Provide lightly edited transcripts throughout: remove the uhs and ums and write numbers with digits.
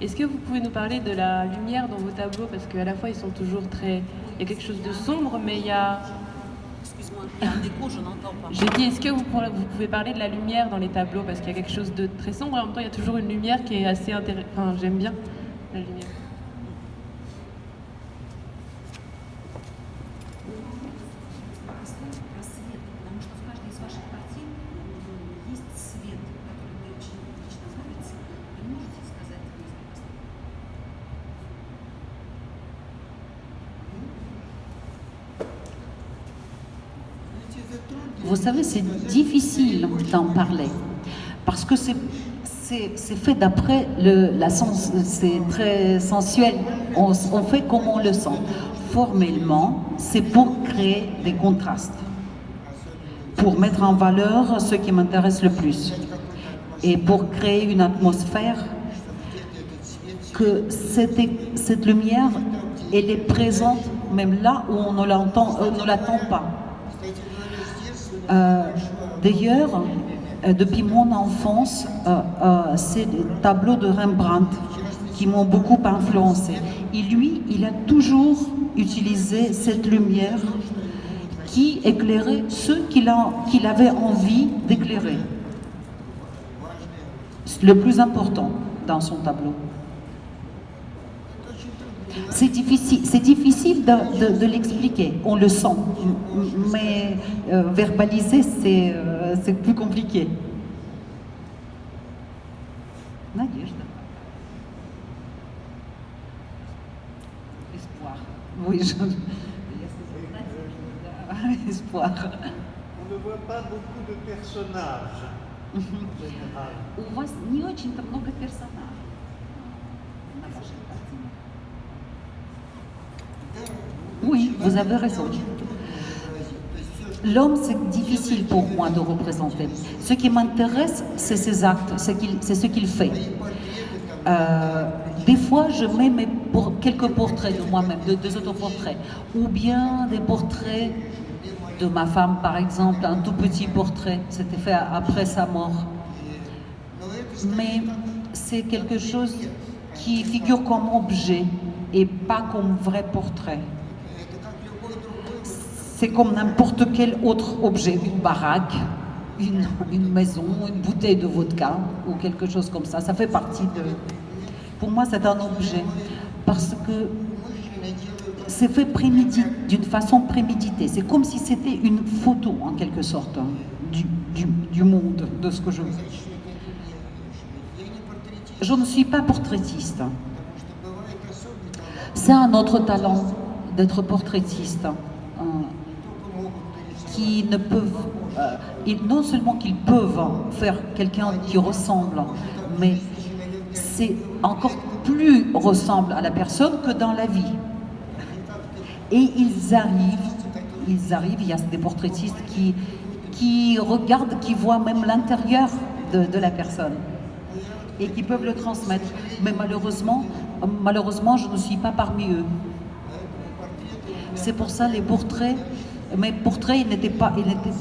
Est-ce que vous pouvez nous parler de la lumière dans vos tableaux? Parce qu'à la fois, ils sont toujours très... Il y a quelque chose de sombre, mais il y a... Excuse-moi, il y a un écho, je n'entends pas. J'ai dit, est-ce que vous pouvez parler de la lumière dans les tableaux? Parce qu'il y a quelque chose de très sombre, et en même temps, il y a toujours une lumière qui est assez intéressante. Enfin, j'aime bien la lumière. Vous savez, c'est difficile d'en parler parce que c'est fait d'après c'est très sensuel. On fait comme on le sent. Formellement, c'est pour créer des contrastes, pour mettre en valeur ce qui m'intéresse le plus et pour créer une atmosphère que cette lumière, elle est présente même là où on ne l'attend pas. D'ailleurs, depuis mon enfance, c'est des tableaux de Rembrandt qui m'ont beaucoup influencé. Et lui, il a toujours utilisé cette lumière qui éclairait ceux qu'il avait envie d'éclairer. C'est le plus important dans son tableau. C'est difficile de l'expliquer, on le sent, mais verbaliser, c'est plus compliqué. Надежда. Espoir. Oui, espoir. On ne voit pas beaucoup de personnages. У вас не очень-то много персонажей на вашей картине. Oui, vous avez raison. L'homme, c'est difficile pour moi de représenter. Ce qui m'intéresse, c'est ses actes, c'est ce qu'il fait. Des fois, je mets quelques portraits de moi-même, des autoportraits, ou bien des portraits de ma femme, par exemple, un tout petit portrait, c'était fait après sa mort. Mais c'est quelque chose qui figure comme objet et pas comme vrai portrait. C'est comme n'importe quel autre objet, une baraque, une maison, une bouteille de vodka ou quelque chose comme ça. Ça fait partie de... Pour moi, c'est un objet parce que c'est fait d'une façon préméditée. C'est comme si c'était une photo, en quelque sorte, du monde, de ce que je veux. Je ne suis pas portraitiste. C'est un autre talent d'être portraitiste. Qui ne peuvent, non seulement qu'ils peuvent faire quelqu'un qui ressemble, mais c'est encore plus ressemble à la personne que dans la vie. Et ils arrivent, il y a des portraitistes qui regardent, qui voient même l'intérieur de la personne et qui peuvent le transmettre. Mais malheureusement, je ne suis pas parmi eux. C'est pour ça les portraits. Mes portraits,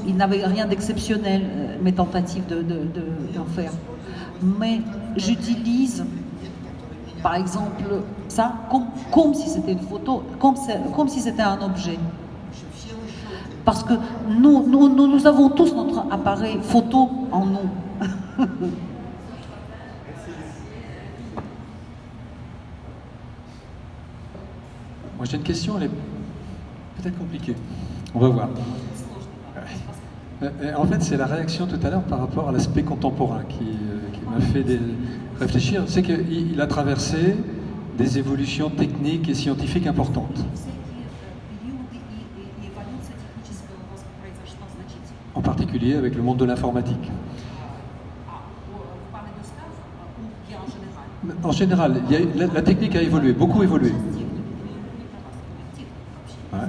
ils n'avaient rien d'exceptionnel, mes tentatives d'en faire. Mais j'utilise, par exemple, ça comme si c'était une photo, comme si c'était un objet. Parce que nous avons tous notre appareil photo en nous. Moi j'ai une question, elle est peut-être compliquée. On va voir. En fait, c'est la réaction tout à l'heure par rapport à l'aspect contemporain qui m'a fait réfléchir. C'est qu'il a traversé des évolutions techniques et scientifiques importantes. En particulier avec le monde de l'informatique. En général, la technique a évolué, beaucoup évolué. Ouais.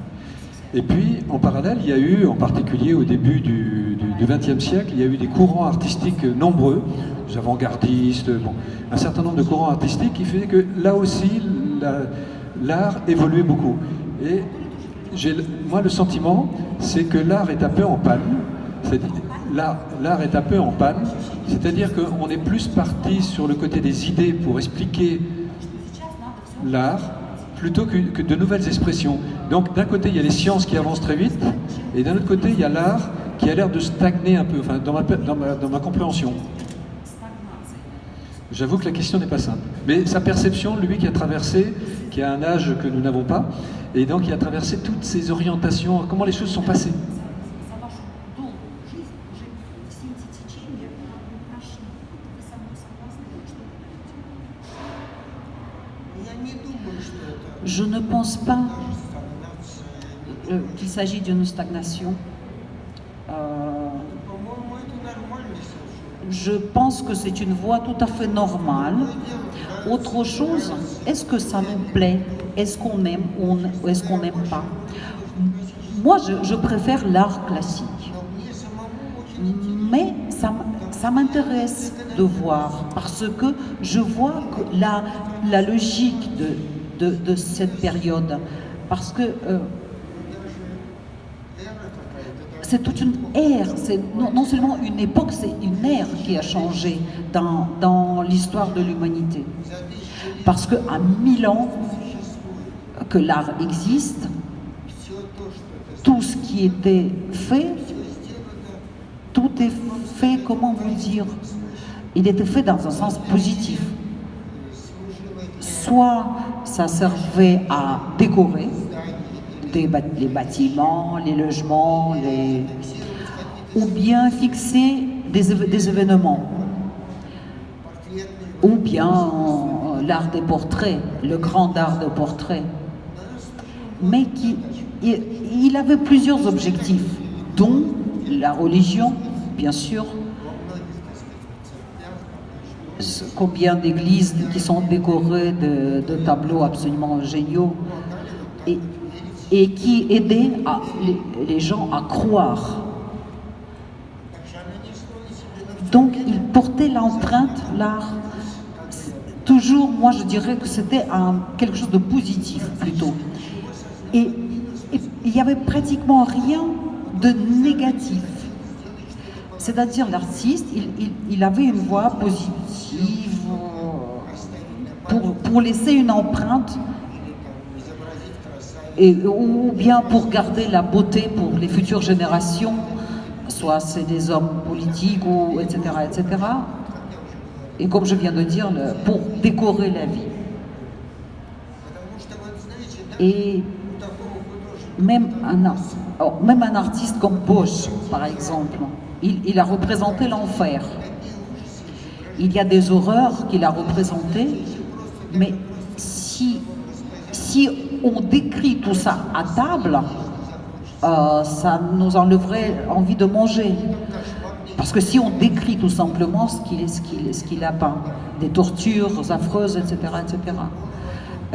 Et puis, en parallèle, il y a eu, en particulier au début du XXe siècle, il y a eu des courants artistiques nombreux, des avant-gardistes, un certain nombre de courants artistiques qui fait que là aussi, l'art évoluait beaucoup. Et moi, le sentiment, c'est que l'art est un peu en panne. L'art est un peu en panne, c'est-à-dire qu'on est plus parti sur le côté des idées pour expliquer l'art plutôt que de nouvelles expressions. Donc d'un côté, il y a les sciences qui avancent très vite, et d'un autre côté, il y a l'art qui a l'air de stagner un peu, enfin, dans ma compréhension. J'avoue que la question n'est pas simple. Mais sa perception, lui qui a traversé, qui a un âge que nous n'avons pas, et donc qui a traversé toutes ces orientations, comment les choses sont passées. Je ne pense pas qu'il s'agit d'une stagnation. Je pense que c'est une voie tout à fait normale. Autre chose, est-ce que ça nous plaît? Est-ce qu'on aime ou est-ce qu'on n'aime pas? Moi, je préfère l'art classique. Mais ça m'intéresse de voir, parce que je vois que la logique de cette période, parce que c'est toute une ère, c'est non seulement une époque, c'est une ère qui a changé dans l'histoire de l'humanité. Parce qu'à 1000 ans que l'art existe, tout ce qui était fait, tout est fait, comment vous dire, il était fait dans un sens positif. Soit ça servait à décorer les bâtiments, les logements, ou bien fixer des événements, ou bien l'art des portraits, le grand art de portrait. Mais il avait plusieurs objectifs, dont la religion, bien sûr. Combien d'églises qui sont décorées de tableaux absolument géniaux et qui aidaient les gens à croire. Donc il portait l'empreinte, l'art. Toujours, moi je dirais que c'était quelque chose de positif plutôt. Et il n'y avait pratiquement rien de négatif. C'est-à-dire l'artiste, il avait une voix positive pour laisser une empreinte, ou bien pour garder la beauté pour les futures générations, soit c'est des hommes politiques, ou etc., etc. Et comme je viens de dire, pour décorer la vie. Et même un artiste comme Bosch, par exemple, il a représenté l'enfer. Il y a des horreurs qu'il a représentées, mais si on décrit tout ça à table, ça nous enlèverait envie de manger. Parce que si on décrit tout simplement ce qu'il a peint, des tortures affreuses, etc., etc.,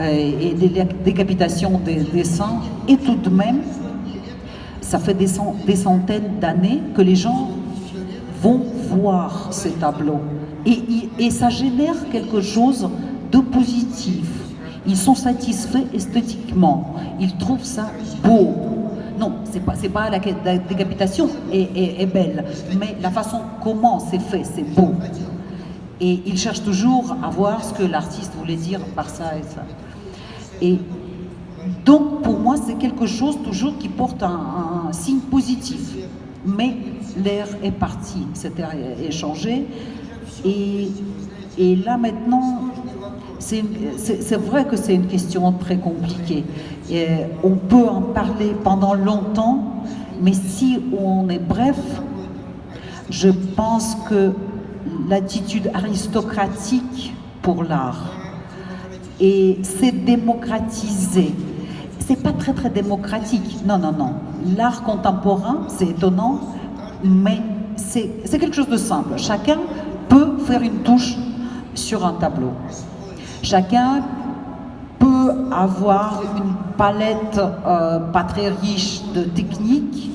et des décapitations des saints, et tout de même, ça fait des centaines d'années que les gens vont voir ces tableaux. Et ça génère quelque chose de positif. Ils sont satisfaits esthétiquement. Ils trouvent ça beau. Non, c'est pas la décapitation est belle, mais la façon comment c'est fait, c'est beau. Et ils cherchent toujours à voir ce que l'artiste voulait dire par ça et ça. Et donc, pour moi, c'est quelque chose toujours qui porte un signe positif. Mais l'air est parti, cette ère est changée. Et là, maintenant, c'est vrai que c'est une question très compliquée. Et on peut en parler pendant longtemps, mais si on est bref, je pense que l'attitude aristocratique pour l'art, et c'est démocratisé. C'est pas très très démocratique, non. L'art contemporain, c'est étonnant, mais c'est quelque chose de simple. Chacun peut faire une touche sur un tableau. Chacun peut avoir une palette pas très riche de techniques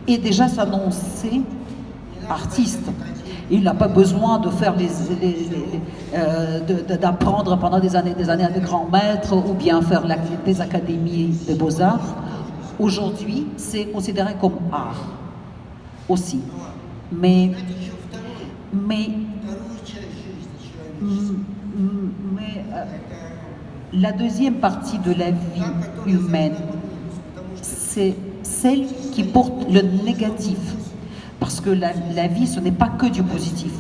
et déjà s'annoncer artiste. Il n'a pas besoin de faire d'apprendre pendant des années à des grands maîtres ou bien faire des académies des beaux-arts. Aujourd'hui, c'est considéré comme art aussi. Mais La deuxième partie de la vie humaine, c'est celle qui porte le négatif. Parce que la vie, ce n'est pas que du positif.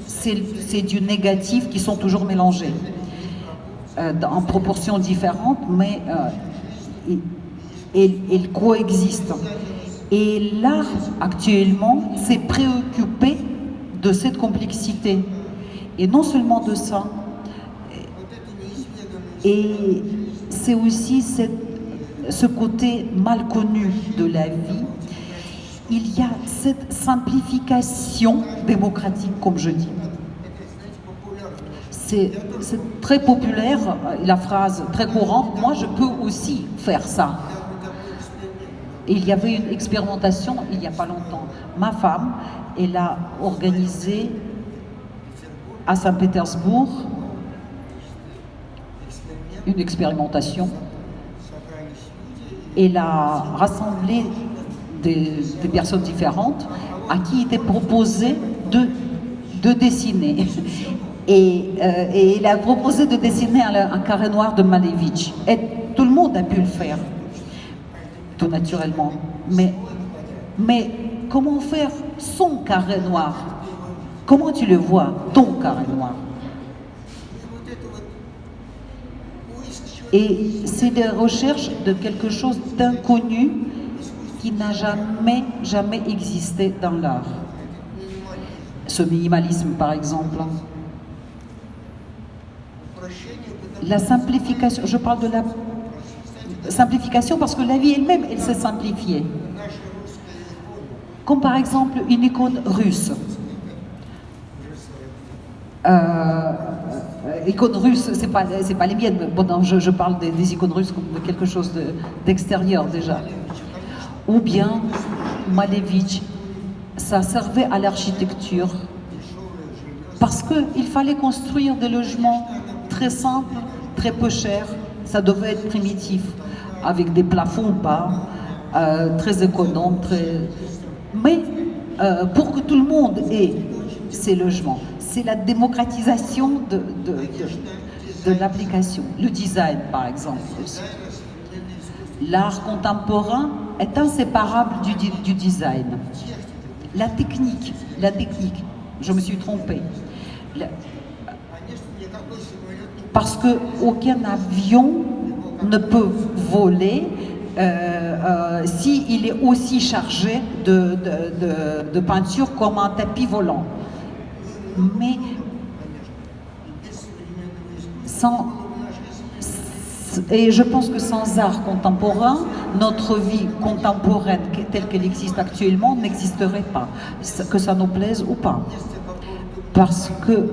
C'est du négatif qui sont toujours mélangés. En proportions différentes, mais ils coexistent. Et l'art, actuellement, s'est préoccupé de cette complexité. Et non seulement de ça, et c'est aussi ce côté mal connu de la vie. Il y a cette simplification démocratique, comme je dis. C'est très populaire, la phrase très courante, moi je peux aussi faire ça. Et il y avait une expérimentation il n'y a pas longtemps. Ma femme, elle a organisé à Saint-Pétersbourg une expérimentation. Elle a rassemblé des personnes différentes à qui était proposé de dessiner. Et il a proposé de dessiner un carré noir de Malevich. Et tout le monde a pu le faire, tout naturellement. Mais comment faire son carré noir? Comment tu le vois, ton carré noir? Et c'est des recherches de quelque chose d'inconnu qui n'a jamais existé dans l'art. Ce minimalisme, par exemple. La simplification, je parle de la simplification parce que la vie elle-même, elle s'est simplifiée. Comme par exemple une icône russe. Icônes russes, c'est pas les miennes, mais bon, non, je parle des icônes russes comme de quelque chose d'extérieur déjà. Ou bien Malevich, ça servait à l'architecture parce qu'il fallait construire des logements très simples, très peu chers, ça devait être primitif, avec des plafonds bas, très économes, mais pour que tout le monde ait ces logements. C'est la démocratisation de l'application. Le design, par exemple, aussi. L'art contemporain est inséparable du design. La technique, je me suis trompée. Parce qu'aucun avion ne peut voler s'il est aussi chargé de peinture comme un tapis volant. Mais et je pense que sans art contemporain, notre vie contemporaine telle qu'elle existe actuellement n'existerait pas, que ça nous plaise ou pas. Parce que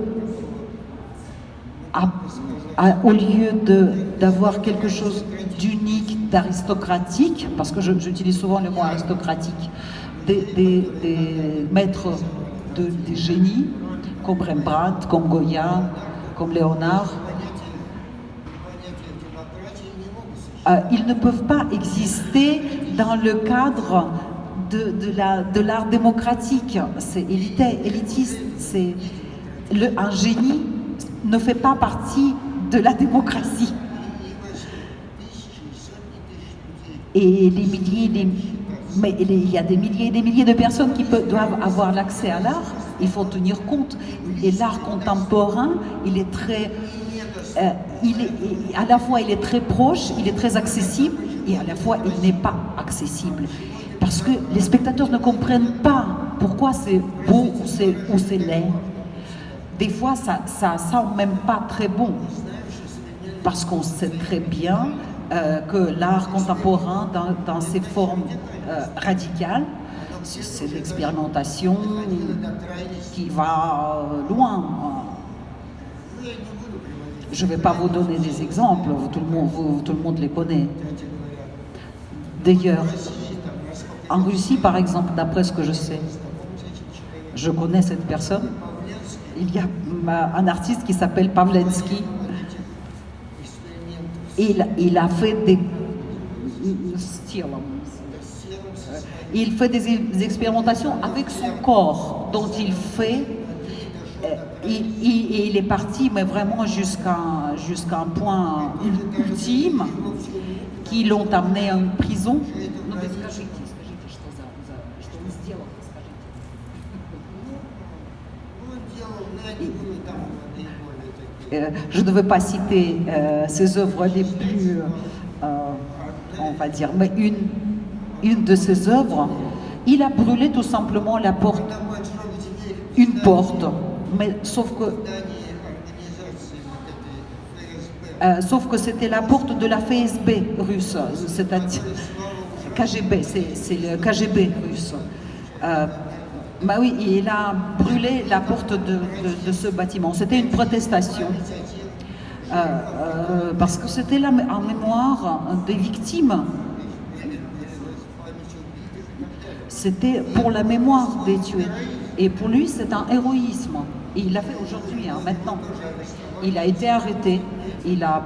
au lieu d'avoir quelque chose d'unique, d'aristocratique, parce que j'utilise souvent le mot aristocratique, des maîtres, des génies, comme Rembrandt, comme Goya, comme Léonard, ils ne peuvent pas exister dans le cadre de l'art démocratique. C'est élitiste. Un génie ne fait pas partie de la démocratie. Et mais il y a des milliers et des milliers de personnes qui doivent avoir l'accès à l'art. Il faut tenir compte. Et l'art contemporain, il est très... à la fois il est très proche, il est très accessible, et à la fois il n'est pas accessible. Parce que les spectateurs ne comprennent pas pourquoi c'est beau ou c'est laid. Des fois, ça sent même pas très bon. Parce qu'on sait très bien que l'art contemporain, dans ses formes radicales, c'est l'expérimentation qui va loin. Je ne vais pas vous donner des exemples, tout le monde les connaît. D'ailleurs, en Russie, par exemple, d'après ce que je sais, je connais cette personne, il y a un artiste qui s'appelle Pavlensky. Il a fait il fait des expérimentations avec son corps, dont il fait Et il est parti, mais vraiment jusqu'à un point ultime, qui l'ont amené à une prison. Je ne veux pas citer ses œuvres les plus, on va dire, mais une de ses œuvres, il a brûlé tout simplement la porte, une porte, mais sauf que c'était la porte de la FSB russe, c'est-à-dire KGB, c'est le KGB russe. Bah oui, il a brûlé la porte de ce bâtiment. C'était une protestation. Parce que c'était en mémoire des victimes. C'était pour la mémoire des tués. Et pour lui, c'est un héroïsme. Et il l'a fait aujourd'hui, hein, maintenant. Il a été arrêté. Il a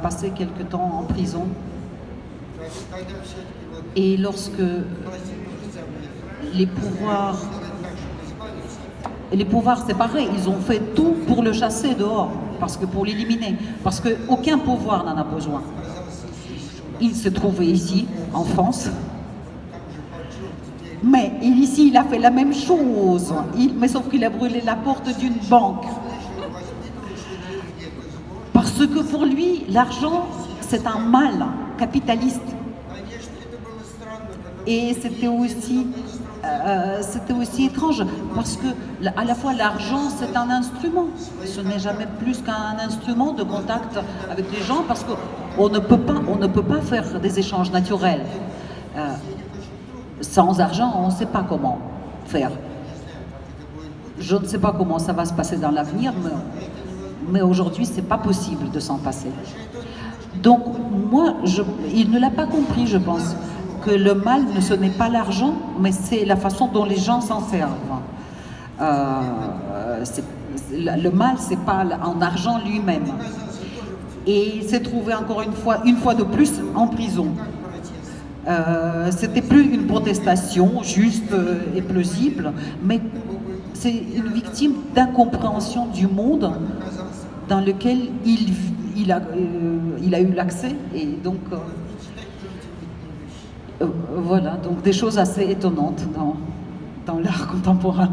passé quelque temps en prison. Et lorsque les pouvoirs c'est pareil, ils ont fait tout pour le chasser dehors, pour l'éliminer, parce qu'aucun pouvoir n'en a besoin. Il se trouvait ici, en France, mais ici il a fait la même chose, mais sauf qu'il a brûlé la porte d'une banque. Parce que pour lui, l'argent, c'est un mal capitaliste. Et c'était aussi étrange, parce que à la fois l'argent c'est un instrument, ce n'est jamais plus qu'un instrument de contact avec les gens, parce qu'on ne peut pas faire des échanges naturels. Sans argent, on ne sait pas comment faire. Je ne sais pas comment ça va se passer dans l'avenir, mais aujourd'hui c'est pas possible de s'en passer. Donc moi, il ne l'a pas compris, je pense, que le mal, ce n'est pas l'argent, mais c'est la façon dont les gens s'en servent. Le mal, c'est pas en argent lui-même. Et il s'est trouvé encore une fois de plus, en prison. C'était plus une protestation juste et plausible, mais c'est une victime d'incompréhension du monde dans lequel il a eu l'accès, et donc voilà, donc des choses assez étonnantes dans l'art contemporain.